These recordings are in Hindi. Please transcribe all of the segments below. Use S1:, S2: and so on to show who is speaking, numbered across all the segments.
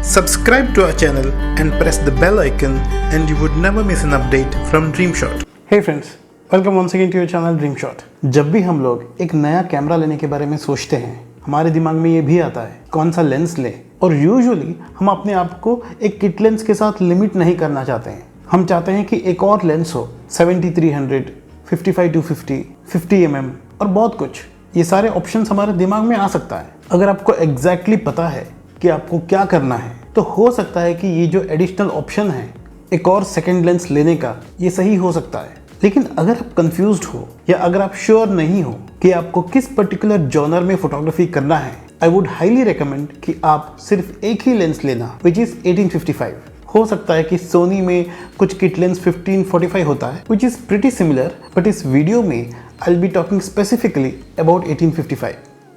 S1: Subscribe to our channel and press the bell icon and you would never miss an update from DreamShot.
S2: Hey friends, welcome once again to your channel DreamShot. जब भी हम लोग एक नया कैमरा लेने के बारे में सोचते हैं, हमारे दिमाग में ये भी आता है कौन सा लेंस लें, और यूजुअली हम अपने आप को एक किट लेंस के साथ लिमिट नहीं करना चाहते हैं। हम चाहते हैं कि एक और लेंस हो 70-300, 55-250, 50 mm और बहुत कुछ। ये सारे ऑप्शंस हमारे दिमाग में आ सकता है। अगर आपको एग्जैक्टली पता है कि आपको क्या करना है, तो हो सकता है कि ये जो एडिशनल ऑप्शन है एक और सेकंड लेंस लेने का, ये सही हो सकता है। लेकिन अगर आप कंफ्यूज्ड हो या अगर आप श्योर नहीं हो कि आपको किस पर्टिकुलर जॉनर में फोटोग्राफी करना है, आई वुड हाईली रिकमेंड कि आप सिर्फ एक ही लेंस लेना, विच इज 1855। हो सकता है कि सोनी में कुछ किट लेंस 1545 होता है, which is pretty similar, but इस वीडियो में I will be talking specifically about 1855।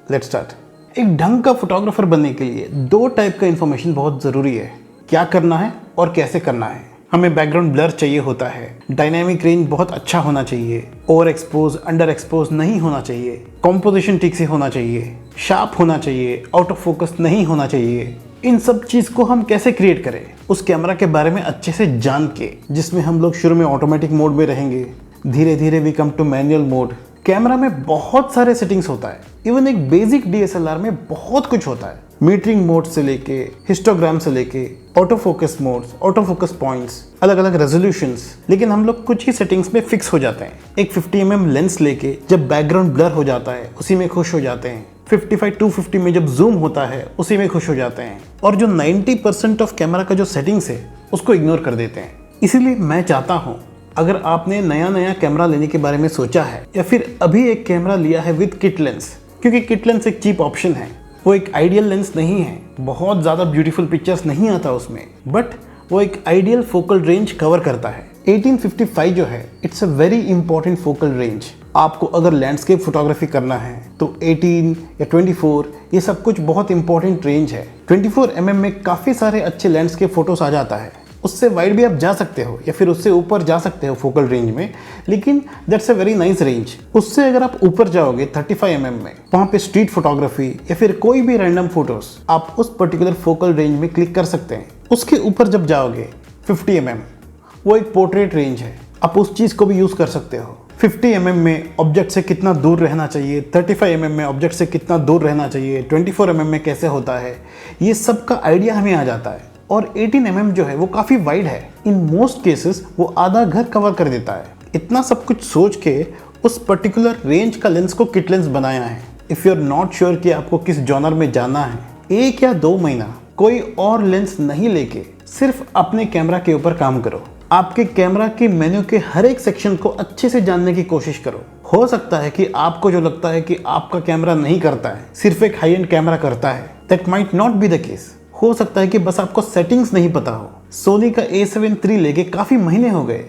S2: Let's start. एक ढंग का फोटोग्राफर बनने के लिए दो टाइप का इंफॉर्मेशन बहुत ज़रूरी है, क्या करना है और कैसे करना है। हमें बैकग्राउंड ब्लर चाहिए होता है, डायनामिक रेंज बहुत अच्छा होना चाहिए, ओवर एक्सपोज अंडर एक्सपोज नहीं होना चाहिए, कॉम्पोजिशन ठीक से होना चाहिए, शार्प होना चाहिए, आउट ऑफ फोकस नहीं होना चाहिए। इन सब चीज़ को हम कैसे क्रिएट करें, उस कैमरा के बारे में अच्छे से जान के, जिसमें हम लोग शुरू में ऑटोमेटिक मोड में रहेंगे, धीरे धीरे we come to manual mode. Camera में बहुत सारे सेटिंग्स होता है, इवन एक बेसिक DSLR में बहुत कुछ होता है, मीटरिंग मोड से लेके हिस्टोग्राम से लेके auto focus modes, auto focus points, अलग अलग रेजोल्यूशंस। लेकिन हम लोग कुछ ही सेटिंग्स में फिक्स हो जाते हैं। एक 50 mm लेंस लेके जब बैकग्राउंड ब्लर हो जाता है उसी में खुश हो जाते हैं, 55-250 में जब जूम होता है उसी में खुश हो जाते हैं, और जो 90% ऑफ कैमरा का जो सेटिंग्स है उसको इग्नोर कर देते हैं। इसीलिए मैं चाहता हूँ, अगर आपने नया कैमरा लेने के बारे में सोचा है या फिर अभी एक कैमरा लिया है विद किट लेंस, क्योंकि किट लेंस एक चीप ऑप्शन है, वो एक आइडियल लेंस नहीं है, बहुत ज़्यादा ब्यूटीफुल पिक्चर्स नहीं आता उसमें, बट वो एक आइडियल फोकल रेंज कवर करता है। 1855 जो है, it's a very important focal range. आपको अगर लैंडस्केप फोटोग्राफी करना है तो 18 या 24, ये सब कुछ बहुत इंपॉर्टेंट रेंज है। 24 mm में काफ़ी सारे अच्छे लैंडस्केप फोटोज आ जाता है, उससे वाइड भी आप जा सकते हो या फिर उससे ऊपर जा सकते हो फोकल रेंज में, लेकिन that's a very nice range. उससे अगर आप ऊपर जाओगे 35 mm में, वहाँ पे स्ट्रीट फोटोग्राफी या फिर कोई भी रैंडम फोटोज आप उस पर्टिकुलर फोकल रेंज में क्लिक कर सकते हैं। उसके ऊपर जब जाओगे 50 mm, वो एक पोर्ट्रेट रेंज है, आप उस चीज़ को भी यूज़ कर सकते हो। 50 mm में ऑब्जेक्ट से कितना दूर रहना चाहिए, 35 mm में ऑब्जेक्ट से कितना दूर रहना चाहिए, 24 mm में कैसे होता है, ये सब का आइडिया हमें आ जाता है। और 18 mm जो है वो काफ़ी वाइड है, इन मोस्ट केसेस वो आधा घर कवर कर देता है। इतना सब कुछ सोच के उस पर्टिकुलर रेंज का लेंस को किट लेंस बनाया है। If you are not sure कि आपको किस जॉनर में जाना है, 1 या 2 महीना कोई और लेंस नहीं लेके सिर्फ अपने कैमरा के ऊपर काम करो। आपके कैमरा के मेन्यू के हर एक सेक्शन को अच्छे से जानने की कोशिश करो। हो सकता है कि आपको जो लगता है कि आपका कैमरा नहीं करता है, सिर्फ एक हाई एंड कैमरा करता है, that might not be the case. हो सकता है कि बस आपको सेटिंग्स नहीं पता हो। सोनी का A7 III लेके काफ़ी महीने हो गए,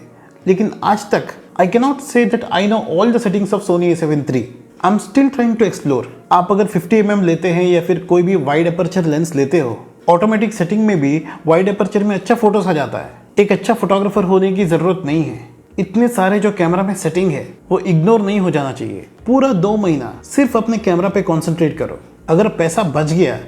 S2: लेकिन आज तक I cannot say that I know all the settings of Sony A7 III। I am still trying to explore. आप अगर 50 mm लेते हैं या फिर कोई भी वाइड अपर्चर लेंस लेते हो, ऑटोमेटिक सेटिंग में भी वाइड अपर्चर में अच्छा फोटोज आ जाता है। एक अच्छा फोटोग्राफर होने की ज़रूरत नहीं है। इतने सारे जो कैमरा में सेटिंग है वो इग्नोर नहीं हो जाना चाहिए। पूरा 2 महीना सिर्फ अपने कैमरा पे कॉन्सेंट्रेट करो। अगर पैसा बच गया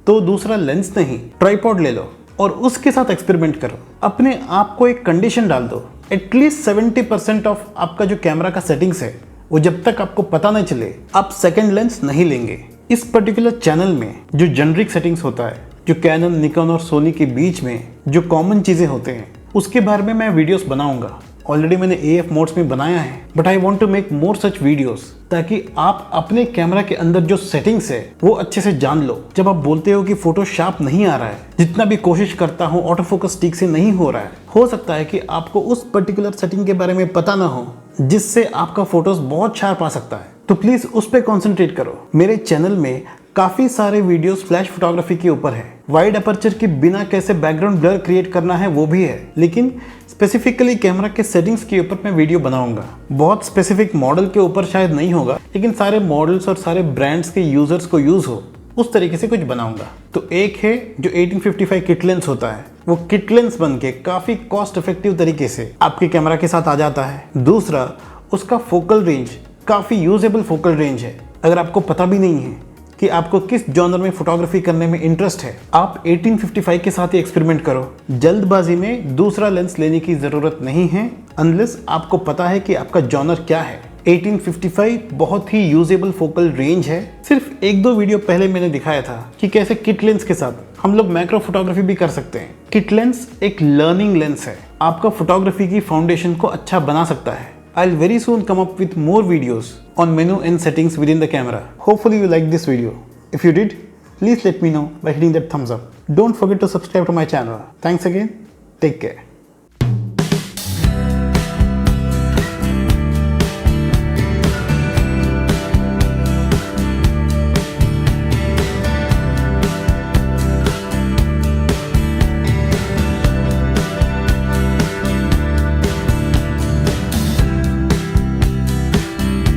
S2: तो दूसरा लेंस नहीं, ट्राइपॉड ले लो और उसके साथ एक्सपेरिमेंट करो। अपने आप को एक कंडीशन डाल दो, एटलीस्ट 70% ऑफ आपका जो कैमरा का सेटिंग्स है वो जब तक आपको पता नहीं चले, आप सेकंड लेंस नहीं लेंगे। इस पर्टिकुलर चैनल में जो जेनरिक सेटिंग्स होता है, जो कैनन, निकॉन और सोनी के बीच में जो कॉमन चीज़ें होते हैं, उसके बारे में मैं वीडियोस बनाऊंगा। ऑलरेडी मैंने AF मोड्स में बनाया है, but I want to make more such videos, ताकि आप अपने कैमरा के अंदर जो सेटिंग्स है वो अच्छे से जान लो। जब आप बोलते हो कि फोटो शार्प नहीं आ रहा है, जितना भी कोशिश करता हूँ ऑटो फोकस ठीक से नहीं हो रहा है, हो सकता है कि आपको उस पर्टिकुलर सेटिंग के बारे में पता ना हो, जिससे आपका फोटोज बहुत शार्प आ सकता है। तो प्लीज़ उस पर कॉन्सेंट्रेट करो। मेरे चैनल में काफ़ी सारे वीडियोस फ्लैश फोटोग्राफी के ऊपर है। वाइड अपर्चर के बिना कैसे बैकग्राउंड ब्लर क्रिएट करना है वो भी है, लेकिन स्पेसिफिकली कैमरा के सेटिंग्स के ऊपर मैं वीडियो बनाऊंगा। बहुत स्पेसिफिक मॉडल के ऊपर शायद नहीं होगा, लेकिन सारे मॉडल्स और सारे ब्रांड्स के यूजर्स को यूज़ हो उस तरीके से कुछ बनाऊंगा। तो एक है जो 1855 किट लेंस होता है, वो किट लेंस बन के काफ़ी कॉस्ट इफेक्टिव तरीके से आपके कैमरा के साथ आ जाता है। दूसरा, उसका फोकल रेंज काफ़ी यूजेबल फोकल रेंज है। अगर आपको पता भी नहीं है कि आपको किस जॉनर में फोटोग्राफी करने में इंटरेस्ट है। आप 1855 के साथ ही एक्सपेरिमेंट करो। जल्दबाजी में दूसरा लेंस लेने की जरूरत नहीं है अनलेस आपको पता है कि आपका जॉनर क्या है। 1855 बहुत ही यूजेबल फोकल रेंज है। सिर्फ एक दो वीडियो पहले मैंने दिखाया था कि कैसे किट लेंस के साथ हम लोग मैक्रो फोटोग्राफी भी कर सकते हैं। किट लेंस एक लर्निंग लेंस है, आपका फोटोग्राफी की फाउंडेशन को अच्छा बना सकता है। I'll very soon come up with more videos on menu and settings within the camera. Hopefully you liked this video. If you did, please let me know by hitting that thumbs up. Don't forget to subscribe to my channel. Thanks again. Take care.